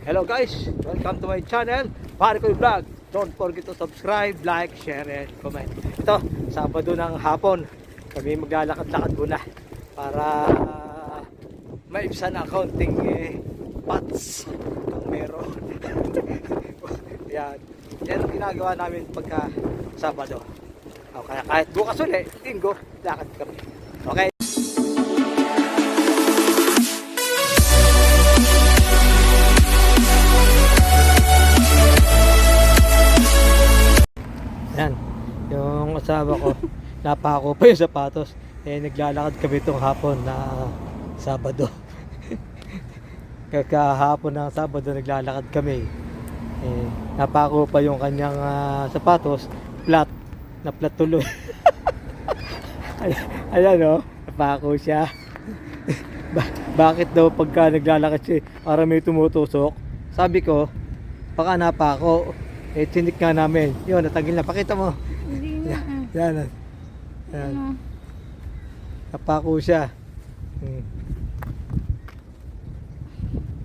Hello guys, welcome to my channel, Pare Koy Vlog. Don't forget to subscribe, like, share, and comment. Ito, Sabado ng hapon, kami maglalakad-lakad muna para maibsan ang kaunting pots kung meron. Yan ang ginagawa namin pagka Sabado. Okay, kahit bukas ulit, Linggo, lakad kami. Okay. Yan, yung asawa ko, napako pa yung sapatos. Naglalakad kami itong hapon na Sabado. Kahapon ng Sabado naglalakad kami. Napako pa yung kanyang sapatos, flat, na flat tuloy. Ayan o, napako siya. Bakit daw pagka naglalakad siya, para may tumutusok? Sabi ko, baka napako. Tinik nga namin. Yun, natagil na. Pakita mo. Hindi na. Yan. Yan. Napako siya.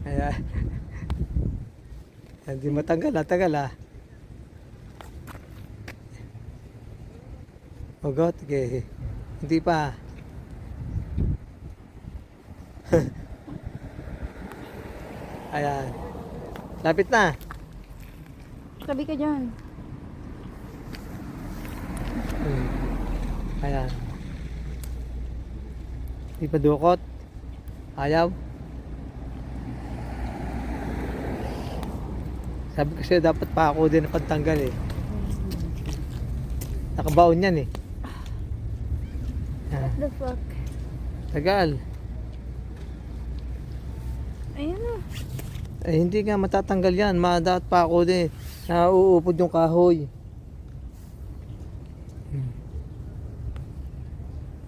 Ayan. Hindi matanggal. Tagal ah. Ugot. Okay. Hindi pa. Ayan. Lapit na. Tabi ka dyan. Ayan. Di pa dukot. Ayaw. Sabi ko sa'yo dapat pa ako din pagtanggal eh. Nakabaon yan eh. What the fuck? Tagal. Ayan na. Hindi nga matatanggal yan. Dapat pa ako din. Nauupod yung kahoy.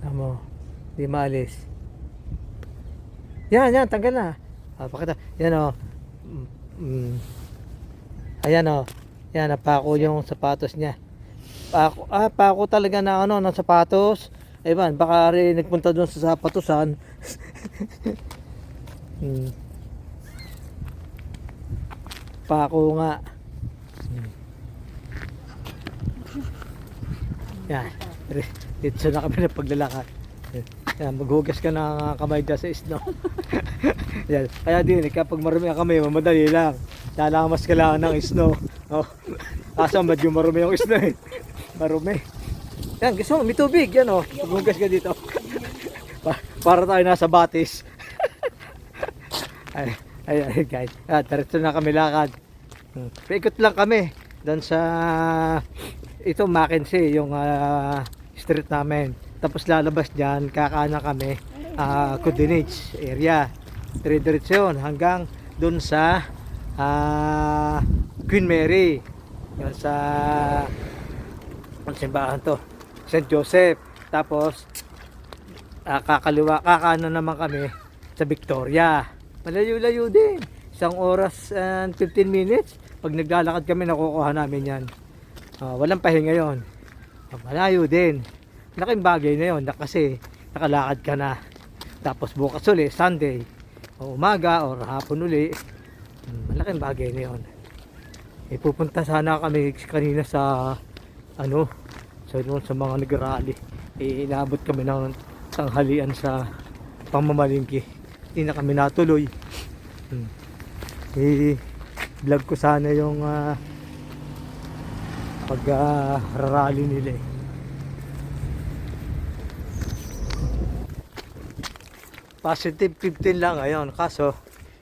Tama. Di maalis. Yan, tanggal na. Pakita. Yan o. Ayan o. Yan, napako yung sapatos niya. Pako talaga na ng sapatos. Ewan, baka rin nagpunta doon sa sapatusan. Pako nga. Yan. Dito na kami na paglalakad. Yan, maghugas ka ng kamay dyan sa isno. Yan. Kaya din, kapag marumi ang kamay, madali lang. Lalamas ka lang ng isno. Oh. Kaso medyo marumi yung isno eh. Marumi. Yan, gusto mo, may tubig. Yan o. Maghugas ka dito. Para tayo nasa batis. Ay guys. Diretso na kami lakad. Paikot lang kami. Doon sa ito Mackenzie, yung street namin. Tapos lalabas dyan, kakana kami Codinage area. Diretso yun hanggang doon sa Queen Mary. Yun sa ang simbahan to, St. Joseph. Tapos kakana naman kami sa Victoria. Malayo-layo din. 1 oras and 15 minutes. Pag naglalakad kami, nakukuha namin yan. Walang pahinga yun. Malayo din. Laking bagay na yun kasi nakalakad ka na. Tapos bukas ulit, Sunday, o umaga o hapon ulit. Malaking bagay na yun. Pupunta sana kami kanina sa sa mga nag-rally. Inabot kami ng tanghalian sa pamamalingki. Hindi na kami natuloy. Vlog ko sana yung pag-rally nila eh. Positive 15 lang ngayon, kaso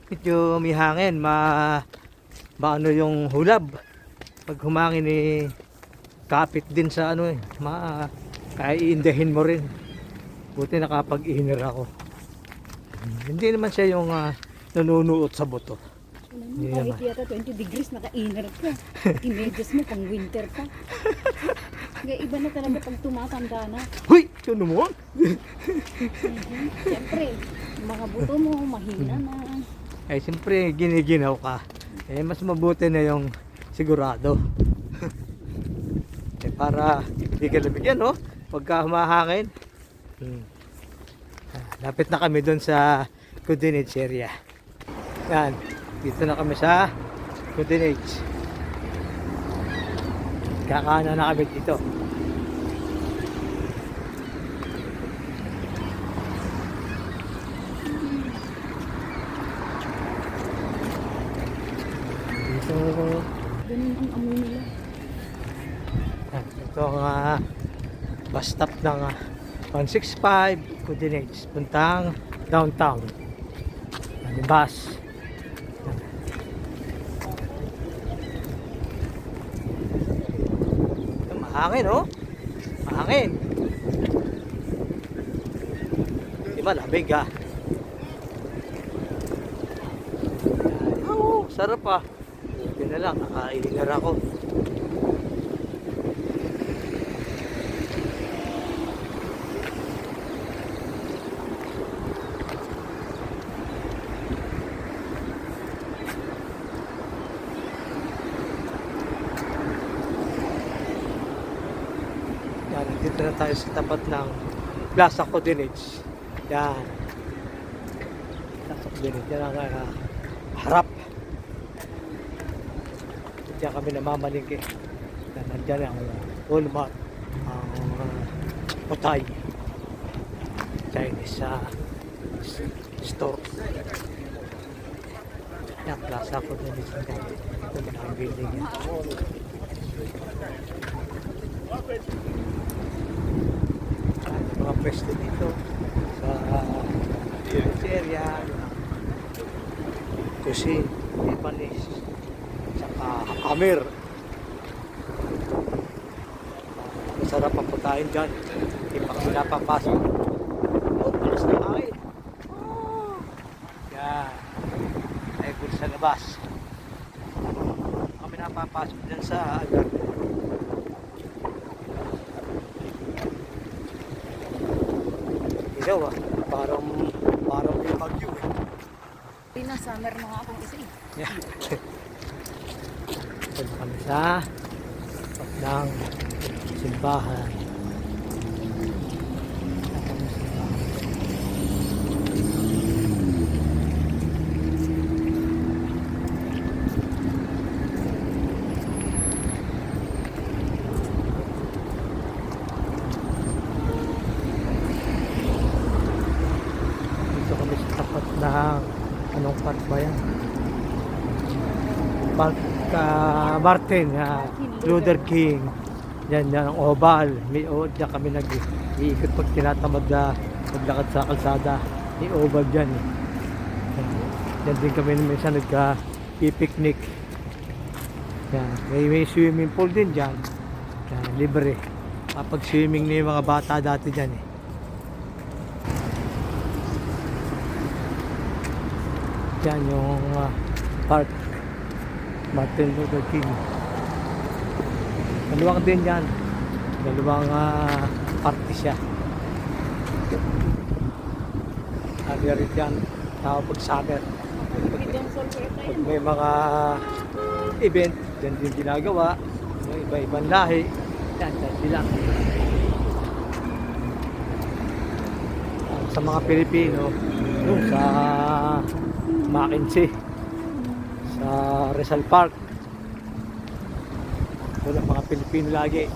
medyo may hangin, maano yung hulab. Pag humangin kapit din sa kaya iindahin mo rin. Buti nakapag-inner ako. Hindi naman siya yung nanunuot sa buto. Kahit yata 20 degrees naka-inner ka. Imedyas mo pang winter pa. Kaya iba na talaga pag tumatanda na. Huy! Yun naman! Siyempre, mga buto mo, mahina na. Siyempre, giniginaw ka. Mas mabuti na yung sigurado. Para hindi ka labigyan, no? Pagka humahangin. Lapit na kami doon sa Codinage area. Yan. Dito na kami sa Golden Age. Kakanan na kami dito. Dito. Ganun ang amoy nila. Ito ang bus stop ng 165 Golden Age. Puntang downtown. Yung bus. Mahangin, oh. Mahangin. Diba, lamig, ah. Oo, sarap, ah. Yun na lang, nakailingar ako. Yan, dito na tayo sa tapat ng Plaza Coordinates. Yan. Plaza Coordinates. Yan ang harap. Diyan kami namamalingki. Yan, nandyan ang Walmart, ang Potay, Chinese store. Yan, Plaza Coordinates. Ito na ang building yan. Mga pwesto dito sa area, Cuisine, Japanese, saka Amer. Masarap ang pagkain dyan. Hindi pa kami napapasok. Oh, alas na kain. Oh. Yan. Ay, good sa labas. Kami napapasok dyan sa agar. Ilaw, ah. Parang may bagyo, eh. Hindi na, summer na nga akong isa eh. Yeah. Ito kami sa ng simbahan. Dito kami sa tapat ng anong park ba yan? Park Martin, Luther King. Yan ang oval. May diyan kami nag-iikot pag tinatamad na maglakad sa kalsada. May oval dyan. Yan din kami minsan nagka-picnic. Yan. May swimming pool din dyan. Yan, libre. Kapag swimming na yung mga bata dati dyan eh. Yan yung park Martin Luther King. Dalawang din yan. Dalawang party siya. Area rin yan. Pag summer. Pag may mga event, dyan din ginagawa. May iba-ibang lahi. Yan, dyan sila. Sa mga Pilipino, yung sa Mackenzie, sa Rizal Park, doon ang mga Pilipino lagi.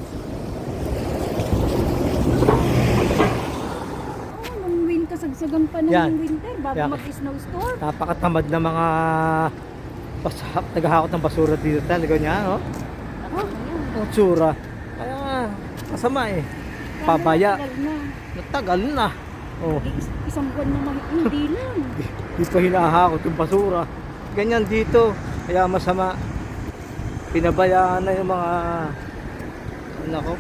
Nung kasagsagan pa ng Yan. winter bago Yan. mag-snowstorm. Napakatamad na mga naghahakot ng basura dito talaga niya, no? Ang tsura. Kaya nga, masama eh. Pabaya. Natagal na. Oh. Isang buwan naman, hindi lang. Di pa hinahakot yung basura. Ganyan dito. Kaya masama. Pinabayaan na yung mga nako.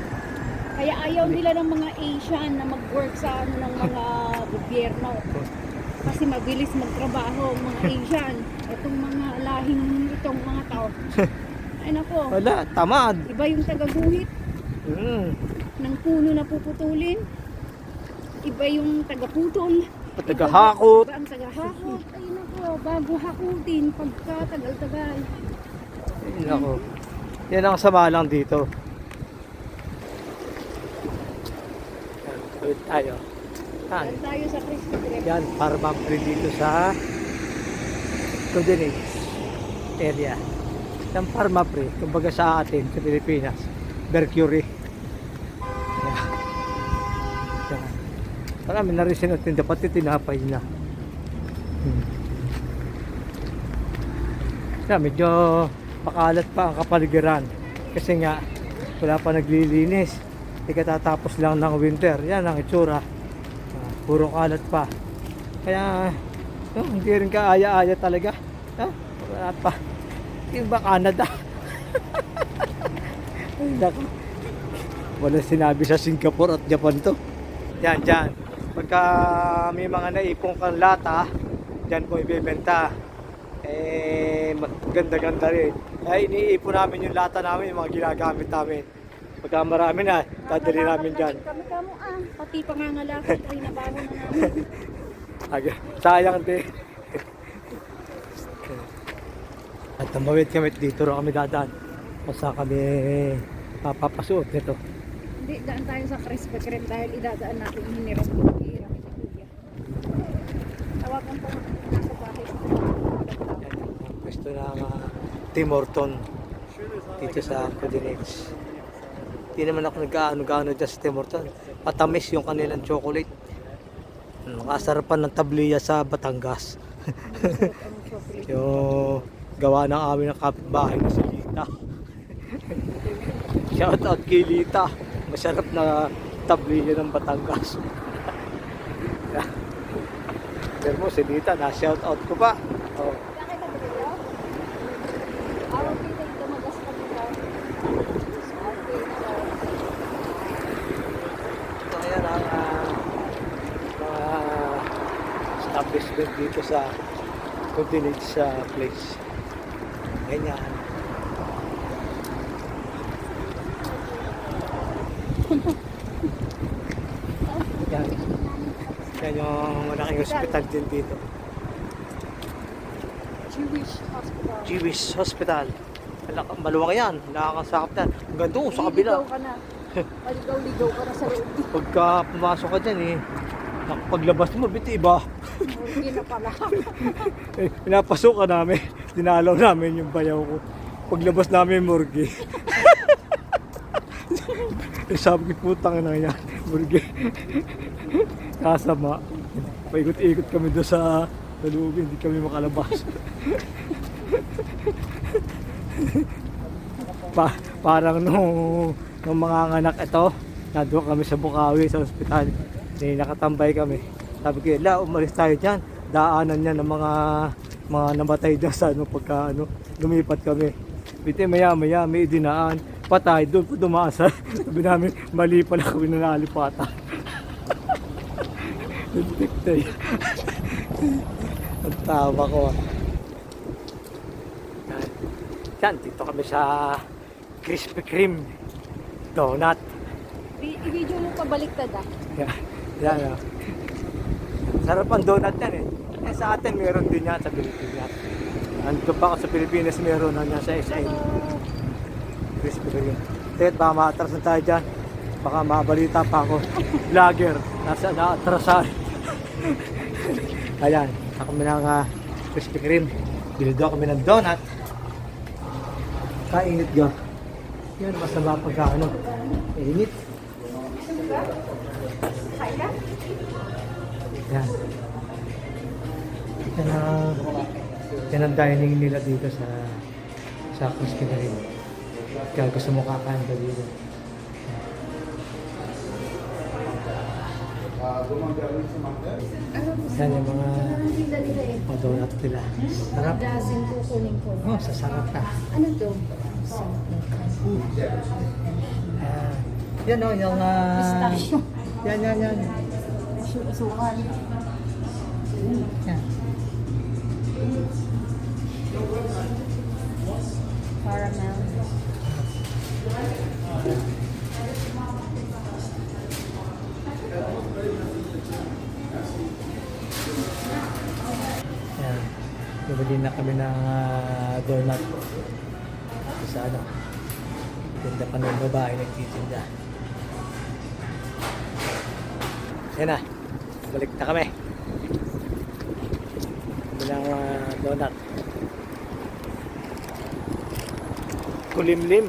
Kaya ayaw nila ng mga Asian na mag-work sa ano ng mga gobyerno. Kasi mabilis magtrabaho ang mga Asian. Itong mga lahing itong mga tao. Ay nako. Wala, tamad. Iba yung tagaguhit ng puno na puputulin. Iba yung tagaputol. Tagahakot. Iba ang tagahakot. Ay nako, bago hakutin pagka tagal-tagal. Nako. Yan ang sama lang dito. Yan, tayo. Yan. Tayo sa Cristo Direct. Yan, para ma-free dito sa Golden Age. area. Yung Pharma Pre, kumbaga sa atin, sa Pilipinas, Mercury. Yan. Yan. Marami na rin sinatinda, pati tinapay na. Yan, medyo makalat pa ang kapaligiran. Kasi nga, wala pa naglilinis. Hindi katatapos lang ng winter. Yan ang itsura. Puro kalat pa. Kaya, hindi rin kaaya-aya talaga. Wala pa. Iba Canada. Naku. Wala sinabi sa Singapore at Japan to. Yan, dyan. Pagka may mga naipong kang lata, dyan po ibebenta. Ganda-ganda rin. Kaya iniipon namin yung lata namin, yung mga ginagamit namin. Pagka marami na, dadali namin dyan. Kami pati pangangalakot ay nabaho na namin. Sayang din. At tumawid kami dito rin kami dadaan. Kung saan kami papapasuot nito. Hindi, daan tayo sa Krispy Kreme dahil idadaan natin yung hinirap ng kuya. Tawagan po nasa bahay. Pwesto ng Tim Horton dito sa Codinix. Hindi naman ako nag-ano-gano dyan sa Tim Horton. Patamis yung kanilang chocolate. Nakasarapan ng tabliya sa Batangas. Yung gawa ng amin ng kapitbahay na si Lita. Shout out kay Lita. Masarap na tabliya ng Batangas. Pero mo si Lita, na-shout out ko pa. Oh. Ito kaya ang mga establishment dito sa Codinix place. Ganyan. Yan. Yan yung malaking hospital din dito. Jewish Hospital. Maluwang yan. Nakakasakap na. Hanggang doon sa kabila. Ligaw ka na. Maligaw-ligaw ka na sa loob. Pagka pumasok ka dyan paglabas mo, biti iba. Hindi na pala. Pinapasok ka namin. Dinalaw namin yung bayaw ko. Paglabas namin, morgue. Sabi ko, putang na yan. Morgue. Kasama. Paikot-ikot kami doon sa loob. Hindi kami makalabas. Parang nung mga anak ito, nandun kami sa Bukawi, sa ospital. Nakatambay kami. Sabi ko, umalis tayo dyan. Daanan niya ng mga namatay dyan sa pagka lumipat kami. Biti maya may idinaan. Patay, doon po dumasa. Sabi namin, mali pala kami na nalipatan. Nagtiktay. Ang tawa ko. Yan, dito kami sa Krispy Kreme donut. I-video mo pabaliktad Yan. Sarap ang donut yan sa atin meron din yan sa Pilipinas. Ando pa ako sa Pilipinas, meron na yan sa SM. Krispy Kreme. Ted, baka ma-atras na tayo dyan. Baka mabalita pa ako. Vlogger, na-atrasan. Ayan, kami ng Krispy Kreme. Binido kami ng donut. Kainit ga. Yan, masama pagka init. Yan. Yan ang dining nila dito sa Krispy Kreme. Kaya gusto mo kakain ka dito. Yan yung mga donut nila. Sarap. Dozen kukunin ko. Oh, sasarap ka. Ano to? Yan o, yung... Pistachio. Yan. Sukan. Yan. Caramel. Yan. Bumili na kami ng donut. Sa tinda pa ng babae nagtitinda. Yan na. Balik na kami. Bumili ng donut. kulimlim.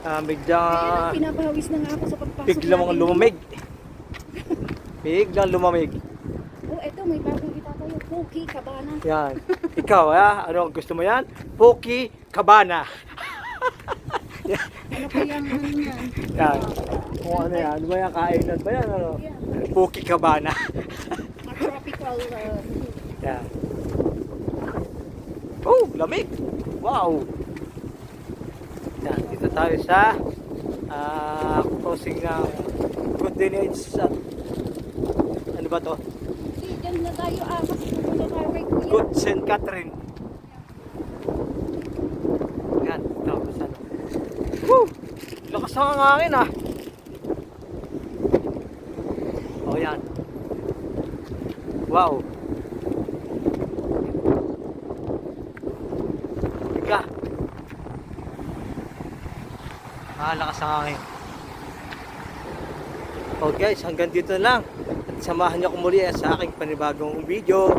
Medyo Kaya pinapahawis na nga ako sa pagpasok biglang natin. lumamig. Biglang lumamig. Oh, eto may bagong itatayo. Puki Cabana. Yan. Ikaw, ano gusto mo yan? Poki Cabana. Ano kaya ang ano yan? Yan. Kung ano yan, ano ba yan? Kainan ba yan? Ano? Poki Cabana. Mga tropical Yan. Oh, lamig. Wow. Yan, dito tayo sa crossing ng Coordinates at ano ba to? Hindi, dyan na tayo kasi pupunta tayo kay Kuya. Good St. Catherine. Yan, ito. Saan? Woo! Lakas ng hangin Oh, yan. Wow. Ika. Lakas ng hangin. Oh guys, hanggang dito na lang. At samahan niyo ako muli sa aking panibagong video.